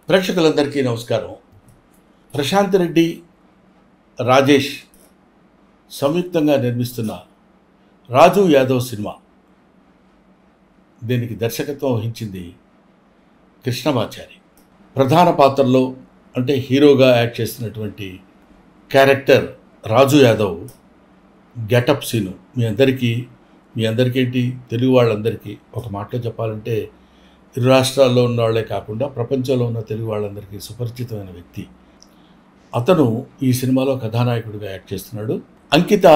ప్రేక్షకులందరికీ నమస్కారం. ప్రశాంత్ రెడ్డి, రాజేష్ సంయుక్తంగా నిర్మిస్తున్న రాజు యాదవ్ సినిమా. దీనికి దర్శకత్వం వహించింది కృష్ణమాచారి. ప్రధాన పాత్రలో అంటే హీరోగా యాక్ట్ చేస్తున్నటువంటి క్యారెక్టర్ రాజు యాదవ్ గెటప్ సీను మీ అందరికీ ఏంటి తెలుగు వాళ్ళందరికీ ఒక మాటలో చెప్పాలంటే ఇరు రాష్ట్రాల్లో ఉన్న వాళ్ళే కాకుండా ప్రపంచంలో ఉన్న తెలుగు వాళ్ళందరికీ సుపరిచితమైన వ్యక్తి. అతను ఈ సినిమాలో కథానాయకుడిగా యాక్ట్ చేస్తున్నాడు. అంకిత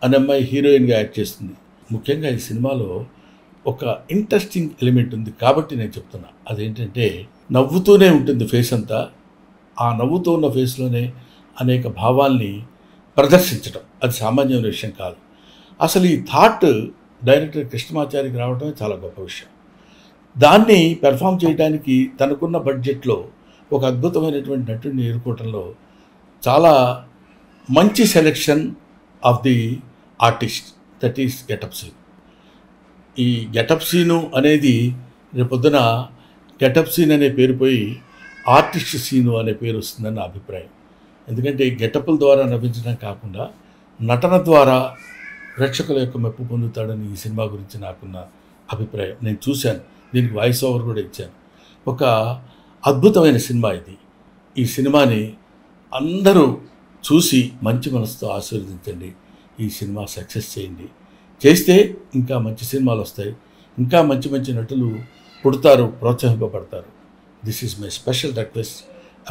అనే అమ్మాయి హీరోయిన్గా యాక్ట్ చేస్తుంది. ముఖ్యంగా ఈ సినిమాలో ఒక ఇంట్రెస్టింగ్ ఎలిమెంట్ ఉంది కాబట్టి నేను చెప్తున్నా. అదేంటంటే నవ్వుతూనే ఉంటుంది ఫేస్ అంతా. ఆ నవ్వుతూ ఉన్న ఫేస్లోనే అనేక భావాల్ని ప్రదర్శించడం అది సామాన్యమైన విషయం కాదు. అసలు ఈ థాట్ డైరెక్టర్ కృష్ణమాచారికి రావడమే చాలా గొప్ప విషయం. దాన్ని పెర్ఫామ్ చేయడానికి తనకున్న బడ్జెట్లో ఒక అద్భుతమైనటువంటి నటుడిని ఎన్నుకోవడంలో చాలా మంచి selection of the artist, that is getup scene. ఈ గెటప్ సీను అనేది రేపొద్దున గెటప్ సీన్ అనే పేరు పోయి ఆర్టిస్ట్ సీను అనే పేరు వస్తుందని నా అభిప్రాయం. ఎందుకంటే గెటప్ల ద్వారా నవ్వించడం కాకుండా నటన ద్వారా ప్రేక్షకుల యొక్క మెప్పు పొందుతాడని ఈ సినిమా గురించి నాకున్న అభిప్రాయం. నేను చూశాను, దీనికి వాయిస్ ఓవర్ కూడా ఇచ్చాను. ఒక అద్భుతమైన సినిమా ఇది. ఈ సినిమాని అందరూ చూసి మంచి మనసుతో ఆశీర్వదించండి. ఈ సినిమా సక్సెస్ చేయండి. చేస్తే ఇంకా మంచి సినిమాలు వస్తాయి, ఇంకా మంచి మంచి నటులు పుడతారు, ప్రోత్సహింపబడతారు. This is my special request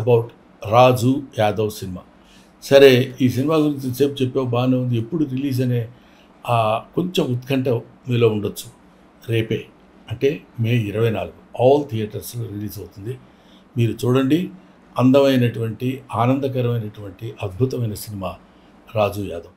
about Raju Yadav cinema. సరే, ఈ సినిమా గురించి సేపు చెప్పావు, బాగానే ఉంది. ఎప్పుడు రిలీజ్ అనే కొంచెం ఉత్కంఠ మీలో ఉండొచ్చు. రేపే అంటే మే 24 ఆల్ థియేటర్స్లో రిలీజ్ అవుతుంది. మీరు చూడండి. అందమైనటువంటి, ఆనందకరమైనటువంటి, అద్భుతమైన సినిమా రాజు యాదవ్.